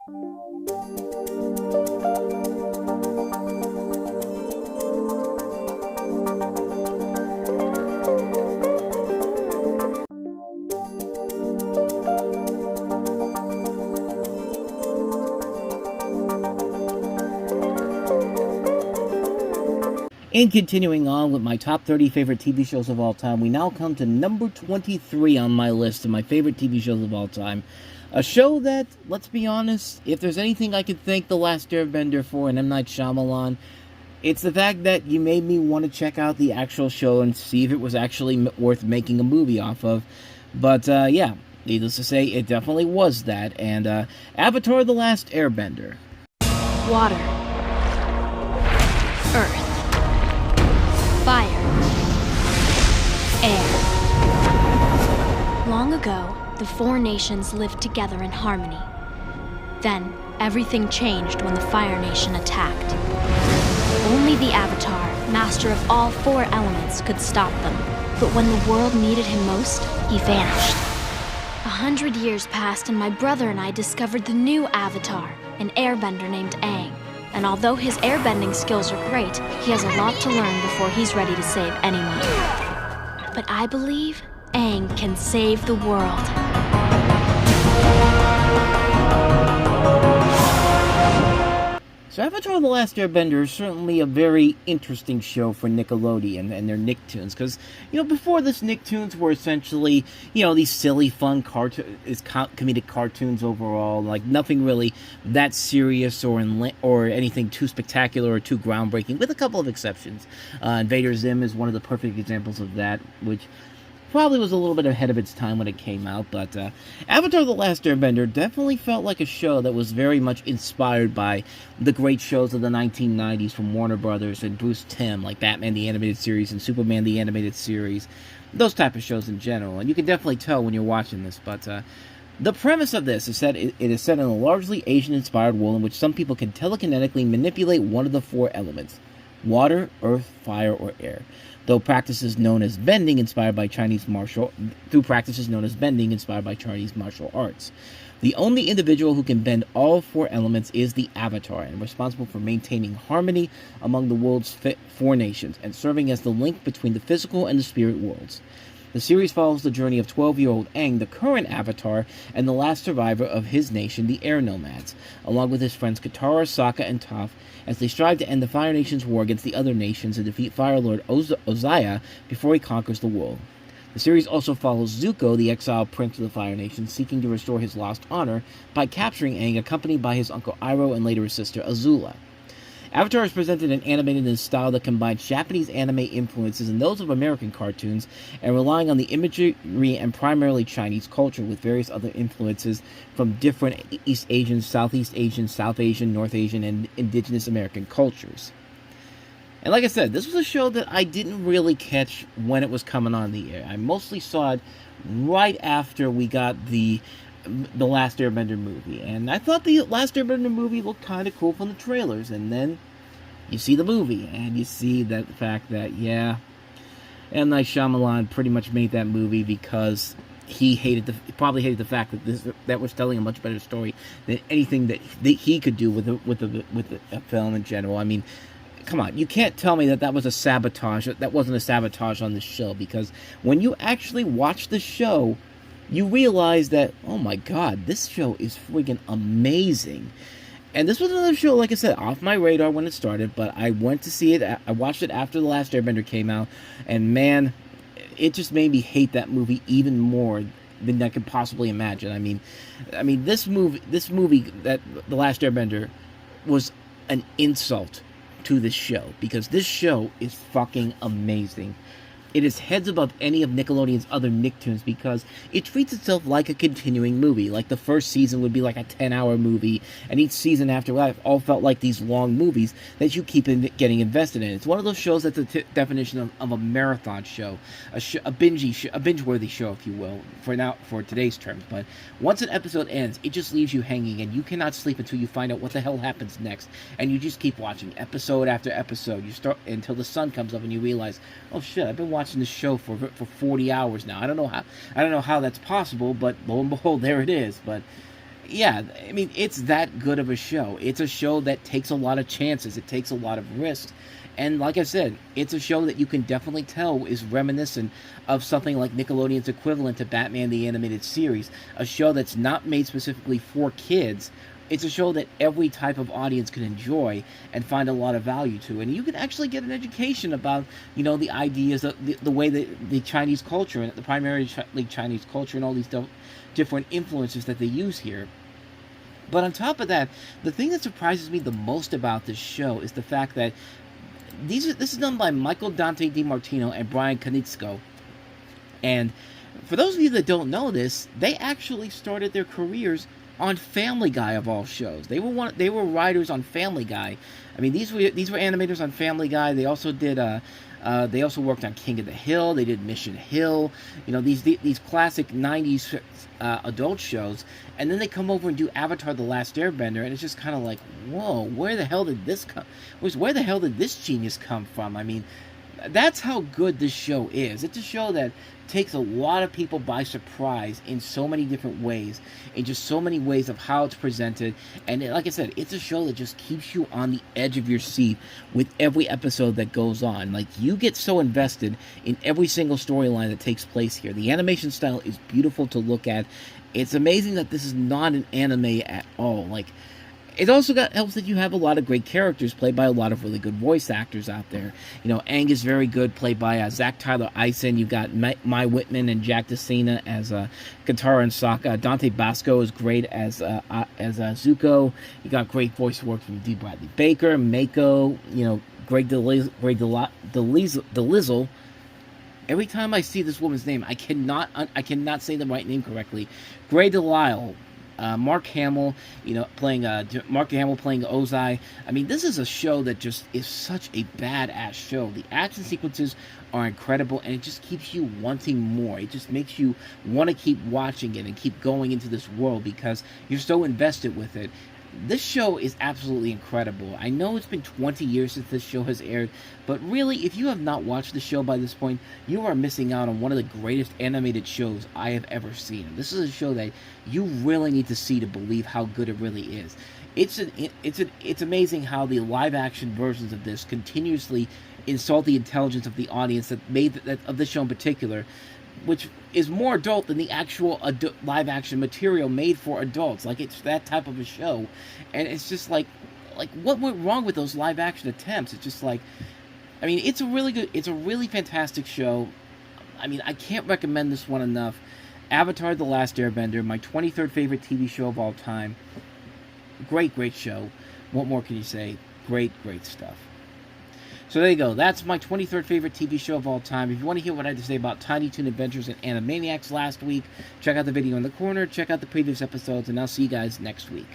And continuing on with my top 30 favorite TV shows of all time, we now come to number 23 on my list of my favorite TV shows of all time. A show that, let's be honest, if there's anything I could thank The Last Airbender for and M. Night Shyamalan, it's the fact that you made me want to check out the actual show and see if it was actually worth making a movie off of. But, yeah, needless to say, it definitely was that. And, Avatar: The Last Airbender. Water. Earth. Fire. Air. Long ago, the four nations lived together in harmony. Then, everything changed when the Fire Nation attacked. Only the Avatar, master of all four elements, could stop them. But when the world needed him most, he vanished. 100 years passed and my brother and I discovered the new Avatar, an airbender named Aang. And although his airbending skills are great, he has a lot to learn before he's ready to save anyone. But I believe Aang can save the world. So Avatar: The Last Airbender is certainly a very interesting show for Nickelodeon and their Nicktoons, because, before this, Nicktoons were essentially, these silly, fun comedic cartoons overall, like nothing really that serious or anything too spectacular or too groundbreaking, with a couple of exceptions. Invader Zim is one of the perfect examples of that, which probably was a little bit ahead of its time when it came out, but Avatar: The Last Airbender definitely felt like a show that was very much inspired by the great shows of the 1990s from Warner Brothers and Bruce Timm, like Batman the Animated Series and Superman the Animated Series, those type of shows in general, and you can definitely tell when you're watching this, but the premise of this is that it is set in a largely Asian-inspired world in which some people can telekinetically manipulate one of the four elements: water, earth, fire, or air. Through practices known as bending, inspired by Chinese martial arts. The only individual who can bend all four elements is the Avatar, and responsible for maintaining harmony among the world's four nations, and serving as the link between the physical and the spirit worlds. The series follows the journey of 12-year-old Aang, the current Avatar, and the last survivor of his nation, the Air Nomads, along with his friends Katara, Sokka, and Toph, as they strive to end the Fire Nation's war against the other nations and defeat Fire Lord Ozaya before he conquers the world. The series also follows Zuko, the exiled prince of the Fire Nation, seeking to restore his lost honor by capturing Aang, accompanied by his uncle Iroh and later his sister Azula. Avatar is presented and animated in a style that combines Japanese anime influences and those of American cartoons, and relying on the imagery and primarily Chinese culture, with various other influences from different East Asian, Southeast Asian, South Asian, North Asian, and indigenous American cultures. And like I said, this was a show that I didn't really catch when it was coming on the air. I mostly saw it right after we got the Last Airbender movie, and I thought the Last Airbender movie looked kind of cool from the trailers, and then you see the movie, and you see that fact that, yeah, M. Night Shyamalan pretty much made that movie because he probably hated the fact that was telling a much better story than anything that he could do with a film in general. I mean, come on, you can't tell me that was a sabotage. That wasn't a sabotage on the show, because when you actually watch the show, you realize that, oh my god, this show is friggin' amazing. And this was another show, like I said, off my radar when it started, but I went to see it. I watched it after The Last Airbender came out, and man, it just made me hate that movie even more than I could possibly imagine. I mean, this movie, that The Last Airbender, was an insult to this show, because this show is fucking amazing. It is heads above any of Nickelodeon's other Nicktoons because it treats itself like a continuing movie. Like the first season would be like a 10-hour movie, and each season after that all felt like these long movies that you keep getting invested in. It's one of those shows that's the definition of a marathon show, a binge-worthy show, if you will, for today's terms. But once an episode ends, it just leaves you hanging, and you cannot sleep until you find out what the hell happens next. And you just keep watching episode after episode. You start until the sun comes up, and you realize, oh shit, I've been watching this show for 40 hours now. I don't know how that's possible, but lo and behold, there it is. But Yeah, I mean, it's that good of a show. It's a show that takes a lot of chances. It takes a lot of risks. And like I said, it's a show that you can definitely tell is reminiscent of something like Nickelodeon's equivalent to Batman the Animated Series. A show that's not made specifically for kids. It's a show that every type of audience can enjoy and find a lot of value to. And you can actually get an education about, the ideas, the way that the Chinese culture, and the primarily Chinese culture, and all these different influences that they use here. But on top of that, the thing that surprises me the most about this show is the fact that this is done by Michael Dante DiMartino and Brian Konietzko. And for those of you that don't know this, they actually started their careers on Family Guy of all shows. They were writers on Family Guy. I mean, these were animators on Family Guy. They also did they also worked on King of the Hill. They did Mission Hill. These classic '90s adult shows. And then they come over and do Avatar: The Last Airbender, and it's just kind of like, whoa, where the hell did this come? Where the hell did this genius come from? I mean, that's how good this show is. It's a show that takes a lot of people by surprise in so many different ways, in just so many ways of how it's presented. And like I said, it's a show that just keeps you on the edge of your seat with every episode that goes on. Like, you get so invested in every single storyline that takes place here. The animation style is beautiful to look at. It's amazing that this is not an anime at all. Like, it also helps that you have a lot of great characters played by a lot of really good voice actors out there. Aang is very good, played by Zach Tyler Eisen. You've got Mai Whitman and Jack DeSena as Katara and Sokka. Dante Basco is great as Zuko. You got great voice work from D. Bradley Baker, Mako. Greg DeLizzle. Every time I see this woman's name, I cannot say the right name correctly. Grey DeLisle. Mark Hamill, playing Ozai. I mean, this is a show that just is such a badass show. The action sequences are incredible, and it just keeps you wanting more. It just makes you want to keep watching it and keep going into this world because you're so invested with it. This show is absolutely incredible. I know it's been 20 years since this show has aired, but really, if you have not watched the show by this point, you are missing out on one of the greatest animated shows I have ever seen. This is a show that you really need to see to believe how good it really is. It's amazing how the live-action versions of this continuously insult the intelligence of the audience that made of this show in particular, which is more adult than the actual live-action material made for adults. Like, it's that type of a show. And it's just like what went wrong with those live-action attempts? It's just like, I mean, it's a really fantastic show. I mean, I can't recommend this one enough. Avatar: The Last Airbender, my 23rd favorite TV show of all time. Great show. What more can you say? Great stuff. So there you go. That's my 23rd favorite TV show of all time. If you want to hear what I had to say about Tiny Toon Adventures and Animaniacs last week, check out the video in the corner, check out the previous episodes, and I'll see you guys next week.